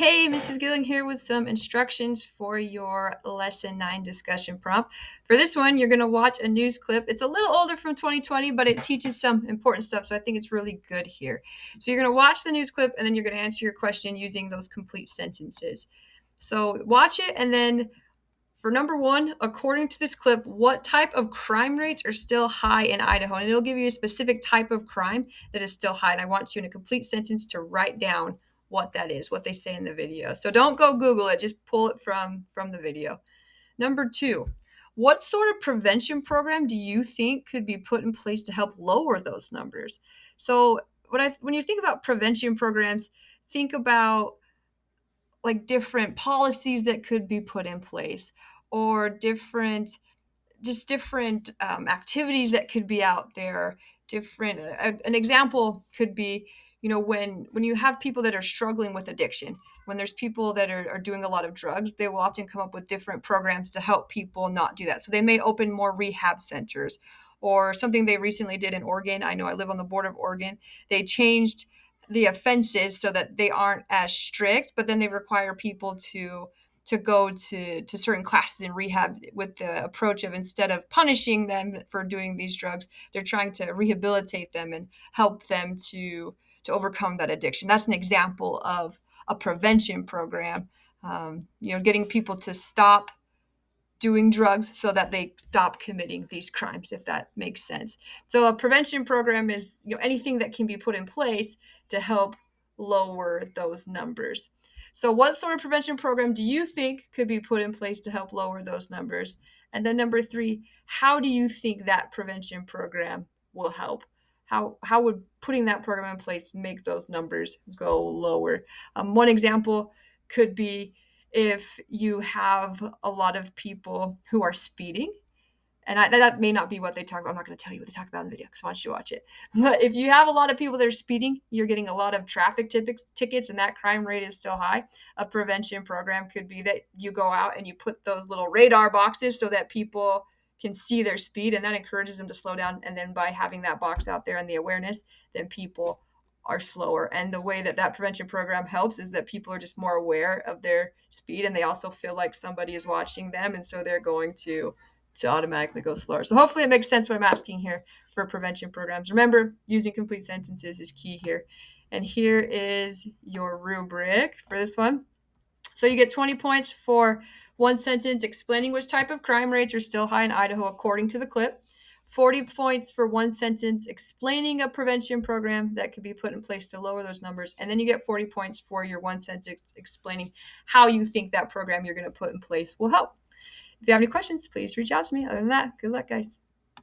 Hey, Mrs. Gilling here with some instructions for your Lesson 9 discussion prompt. For this one, you're going to watch a news clip. It's a little older from 2020, but it teaches some important stuff, so I think it's really good here. So you're going to watch the news clip, and then you're going to answer your question using those complete sentences. So watch it, and then for number one, according to this clip, what type of crime rates are still high in Idaho? And it'll give you a specific type of crime that is still high. And I want you in a complete sentence to write down what that is, what they say in the video. So don't go Google it, just pull it from the video. Number two, what sort of prevention program do you think could be put in place to help lower those numbers? So when you think about prevention programs, think about like different policies that could be put in place or different activities that could be out there. Different an example could be, when you have people that are struggling with addiction, when there's people that are doing a lot of drugs, they will often come up with different programs to help people not do that. So they may open more rehab centers, or something they recently did in Oregon. I know I live on the border of Oregon. They changed the offenses so that they aren't as strict, but then they require people to go to certain classes in rehab with the approach of, instead of punishing them for doing these drugs, they're trying to rehabilitate them and help them to overcome that addiction. That's an example of a prevention program. Getting people to stop doing drugs so that they stop committing these crimes, if that makes sense. So a prevention program is, anything that can be put in place to help lower those numbers. So what sort of prevention program do you think could be put in place to help lower those numbers? And then number three, how do you think that prevention program will help? How would putting that program in place make those numbers go lower? One example could be if you have a lot of people who are speeding, and that may not be what they talk about. I'm not going to tell you what they talk about in the video because I want you to watch it. But if you have a lot of people that are speeding, you're getting a lot of traffic tickets, and that crime rate is still high. A prevention program could be that you go out and you put those little radar boxes so that people can see their speed, and that encourages them to slow down. And then by having that box out there and the awareness, then people are slower. And the way that prevention program helps is that people are just more aware of their speed, and they also feel like somebody is watching them, and so they're going to automatically go slower. So hopefully it makes sense what I'm asking here for prevention programs. Remember, using complete sentences is key here. And here is your rubric for this one. So you get 20 points for one sentence explaining which type of crime rates are still high in Idaho according to the clip. 40 points for one sentence explaining a prevention program that could be put in place to lower those numbers. And then you get 40 points for your one sentence explaining how you think that program you're going to put in place will help. If you have any questions, please reach out to me. Other than that, good luck, guys.